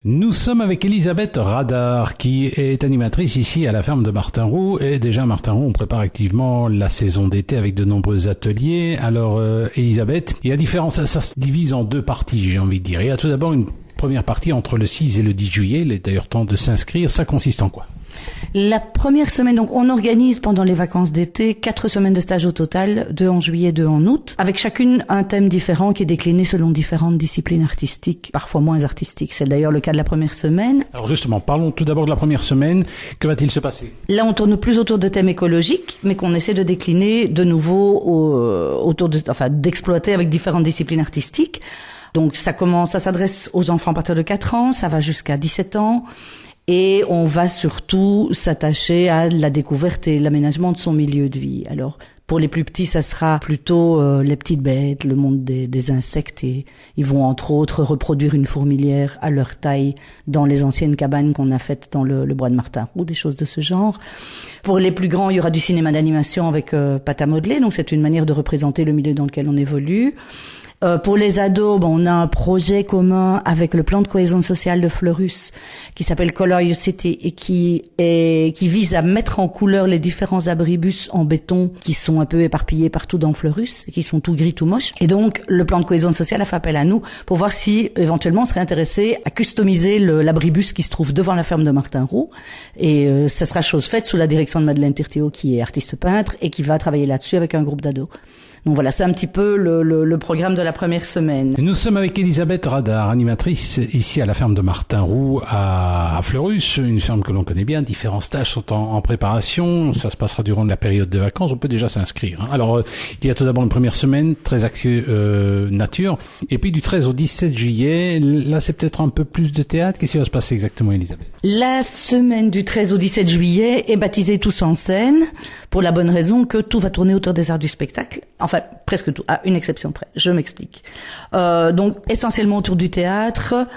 Nous sommes avec Elisabeth Radar, qui est animatrice ici à la ferme de Martinroux. Et déjà, Martinroux, on prépare activement la saison d'été avec de nombreux ateliers. Alors, Elisabeth, il y a différence, ça se divise en deux parties, j'ai envie de dire. Il y a tout d'abord une première partie entre le 6 et le 10 juillet. Il est d'ailleurs temps de s'inscrire. Ça consiste en quoi ? La première semaine, donc on organise pendant les vacances d'été 4 semaines de stage au total, 2 en juillet, 2 en août, avec chacune un thème différent qui est décliné selon différentes disciplines artistiques, parfois moins artistiques. C'est d'ailleurs le cas de la première semaine. Alors justement, parlons tout d'abord de la première semaine. Que va-t-il se passer ? Là, on tourne plus autour de thèmes écologiques, mais qu'on essaie de décliner de nouveau autour d'exploiter avec différentes disciplines artistiques. Donc ça s'adresse aux enfants à partir de 4 ans, ça va jusqu'à 17 ans. Et on va surtout s'attacher à la découverte et l'aménagement de son milieu de vie. Alors, pour les plus petits, ça sera plutôt les petites bêtes, le monde des insectes. Et ils vont entre autres reproduire une fourmilière à leur taille dans les anciennes cabanes qu'on a faites dans le bois de Martinroux, des choses de ce genre. Pour les plus grands, il y aura du cinéma d'animation avec pâte à modeler. Donc, c'est une manière de représenter le milieu dans lequel on évolue. Pour les ados, on a un projet commun avec le plan de cohésion sociale de Fleurus qui s'appelle Color Your City et qui vise à mettre en couleur les différents abribus en béton qui sont un peu éparpillés partout dans Fleurus et qui sont tout gris, tout moches. Et donc, le plan de cohésion sociale a fait appel à nous pour voir si, éventuellement, on serait intéressé à customiser l'abribus qui se trouve devant la ferme de Martinroux. Et ça sera chose faite sous la direction de Madeleine Tirthéo qui est artiste peintre et qui va travailler là-dessus avec un groupe d'ados. Donc voilà, c'est un petit peu le programme de la première semaine. Nous sommes avec Elisabeth Radar, animatrice ici à la ferme de Martinroux à Fleurus, une ferme que l'on connaît bien. Différents stages sont en préparation. Ça se passera durant la période de vacances. On peut déjà s'inscrire. Alors, il y a tout d'abord une première semaine très axée nature. Et puis du 13 au 17 juillet, là c'est peut-être un peu plus de théâtre. Qu'est-ce qui va se passer exactement, Elisabeth ? La semaine du 13 au 17 juillet est baptisée Tous en scène pour la bonne raison que tout va tourner autour des arts du spectacle. Enfin, presque tout, à une exception près. Je m'explique. Donc, essentiellement autour du théâtre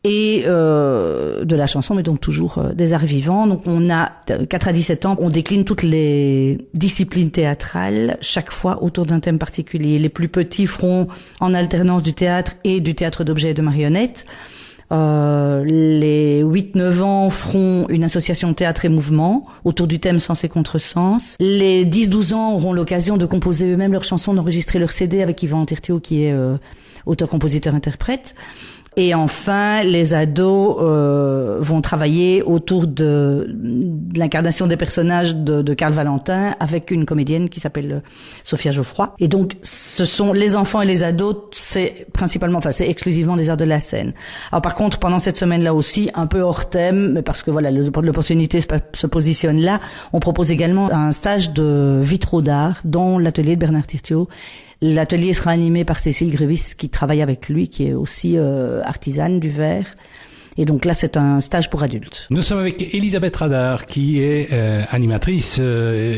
et de la chanson, mais donc toujours des arts vivants. Donc, on a 4 à 17 ans, on décline toutes les disciplines théâtrales, chaque fois autour d'un thème particulier. Les plus petits feront en alternance du théâtre et du théâtre d'objets et de marionnettes. Les 8-9 ans feront une association théâtre et mouvement autour du thème sens et contresens. Les 10-12 ans auront l'occasion de composer eux-mêmes leurs chansons, d'enregistrer leur CD avec Yvan Tirthéo qui est auteur-compositeur-interprète. Et enfin, les ados vont travailler autour de l'incarnation des personnages de Karl Valentin avec une comédienne qui s'appelle Sophia Geoffroy. Et donc, ce sont les enfants et les ados, c'est exclusivement des arts de la scène. Alors par contre, pendant cette semaine-là aussi, un peu hors thème, mais parce que voilà, l'opportunité se positionne là, on propose également un stage de vitraux d'art dans l'atelier de Bernard Tirthéo. L'atelier sera animé par Cécile Grévis qui travaille avec lui, qui est aussi artisane du verre. Et donc là, c'est un stage pour adultes. Nous sommes avec Elisabeth Radar, qui est animatrice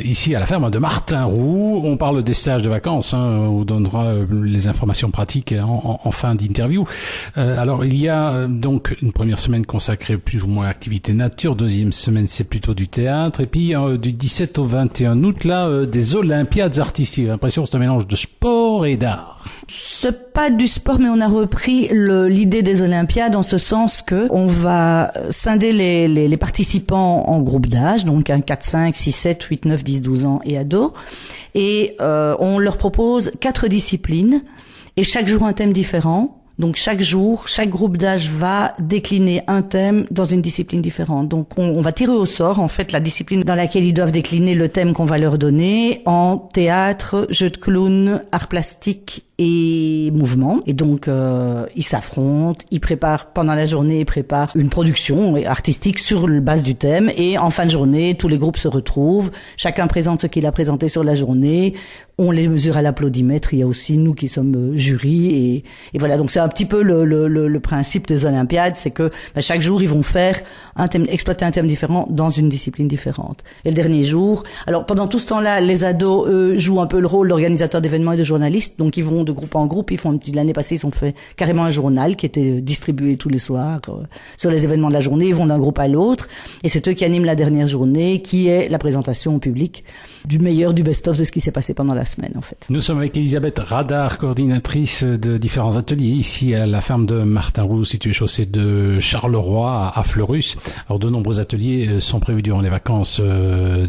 ici à la ferme de Martinroux. On parle des stages de vacances, on donnera les informations pratiques en fin d'interview. Alors, il y a donc une première semaine consacrée plus ou moins à activité nature. Deuxième semaine, c'est plutôt du théâtre. Et puis, du 17 au 21 août, là, des Olympiades artistiques. J'ai l'impression que c'est un mélange de sport et d'art. C'est pas du sport, mais on a repris l'idée des Olympiades en ce sens que on va scinder les participants en groupes d'âge, donc 4, 5, 6, 7, 8, 9, 10, 12 ans et ados. Et on leur propose 4 disciplines et chaque jour un thème différent. Donc chaque jour, chaque groupe d'âge va décliner un thème dans une discipline différente. Donc on va tirer au sort en fait la discipline dans laquelle ils doivent décliner le thème qu'on va leur donner en théâtre, jeu de clown, art plastique et mouvement. Et donc ils s'affrontent, ils préparent pendant la journée, ils préparent une production artistique sur la base du thème et en fin de journée, tous les groupes se retrouvent, chacun présente ce qu'il a présenté sur la journée. On les mesure à l'applaudimètre. Il y a aussi nous qui sommes jury et voilà. Donc c'est un petit peu le principe des Olympiades, c'est que chaque jour ils vont faire un thème, exploiter un thème différent dans une discipline différente. Et le dernier jour, alors pendant tout ce temps-là, les ados jouent un peu le rôle d'organisateurs d'événements et de journalistes. Donc ils vont de groupe en groupe. L'année passée, ils ont fait carrément un journal qui était distribué tous les soirs sur les événements de la journée. Ils vont d'un groupe à l'autre. Et c'est eux qui animent la dernière journée, qui est la présentation au public du meilleur, du best-of de ce qui s'est passé pendant la semaine, en fait. Nous sommes avec Elisabeth Radar, coordinatrice de différents ateliers ici à la ferme de Martin-Roux, située chaussée de Charleroi à Fleurus. Alors, de nombreux ateliers sont prévus durant les vacances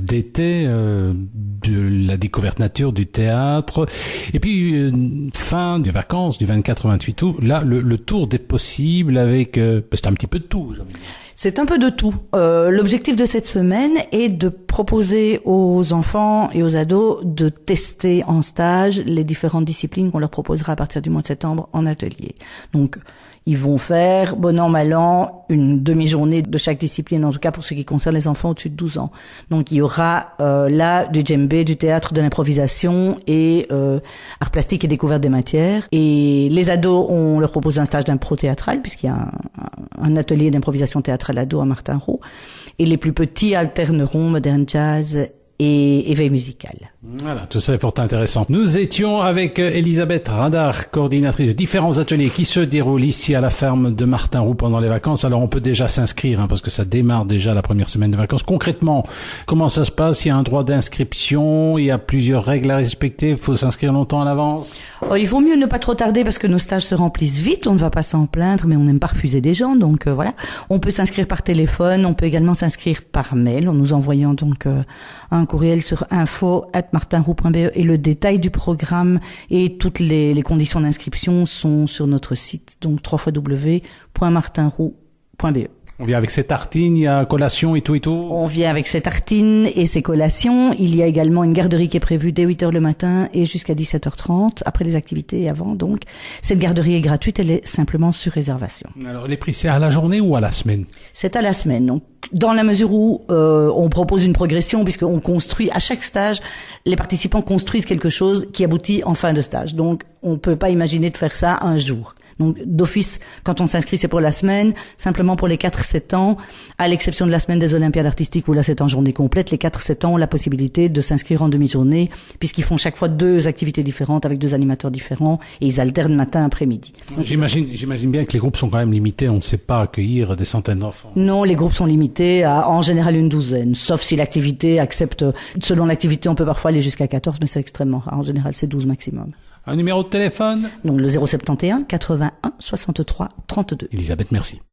d'été, de la découverte nature, du théâtre, et puis fin des vacances du 24 au 28 août. Là, le tour des possibles avec c'est un petit peu de tout. J'ai envie de dire. C'est un peu de tout. L'objectif de cette semaine est de proposer aux enfants et aux ados de tester en stage les différentes disciplines qu'on leur proposera à partir du mois de septembre en atelier. Donc, ils vont faire, bon an, mal an, une demi-journée de chaque discipline, en tout cas pour ce qui concerne les enfants au-dessus de 12 ans. Donc il y aura là du djembé, du théâtre, de l'improvisation et art plastique et découverte des matières. Et les ados, on leur propose un stage d'impro théâtral, puisqu'il y a un atelier d'improvisation théâtrale ado à Martin-Roux. Et les plus petits alterneront modern jazz et éveil musical. Voilà, tout ça est fort intéressant. Nous étions avec Elisabeth Radar, coordinatrice de différents ateliers qui se déroulent ici à la ferme de Martin-Roux pendant les vacances. Alors on peut déjà s'inscrire, parce que ça démarre déjà la première semaine de vacances. Concrètement, comment ça se passe? Il y a un droit d'inscription, il y a plusieurs règles à respecter, il faut s'inscrire longtemps à l'avance? Il vaut mieux ne pas trop tarder parce que nos stages se remplissent vite, on ne va pas s'en plaindre, mais on n'aime pas refuser des gens, donc voilà. On peut s'inscrire par téléphone, on peut également s'inscrire par mail, en nous envoyant donc un courriel sur info@martinroux.be et le détail du programme et toutes les conditions d'inscription sont sur notre site, donc www.martinroux.be. On vient avec ses tartines, il y a collation et tout et tout. On vient avec ses tartines et ses collations. Il y a également une garderie qui est prévue dès 8h le matin et jusqu'à 17h30, après les activités et avant. Donc, cette garderie est gratuite, elle est simplement sur réservation. Alors, les prix, c'est à la journée ou à la semaine? C'est à la semaine. Donc, dans la mesure où on propose une progression, puisqu'on construit, à chaque stage, les participants construisent quelque chose qui aboutit en fin de stage. Donc, on peut pas imaginer de faire ça un jour. Donc, d'office, quand on s'inscrit, c'est pour la semaine. Simplement pour les 4-7 ans, à l'exception de la semaine des Olympiades artistiques où là, c'est en journée complète, les 4-7 ans ont la possibilité de s'inscrire en demi-journée puisqu'ils font chaque fois 2 activités différentes avec 2 animateurs différents et ils alternent matin, après-midi. Donc, j'imagine bien que les groupes sont quand même limités. On ne sait pas accueillir des centaines d'enfants. Non, les groupes sont limités à, en général, une douzaine. Sauf si l'activité accepte, selon l'activité, on peut parfois aller jusqu'à 14, mais c'est extrêmement rare. En général, c'est 12 maximum. Un numéro de téléphone? Donc, le 071 81 63 32. Elisabeth, merci.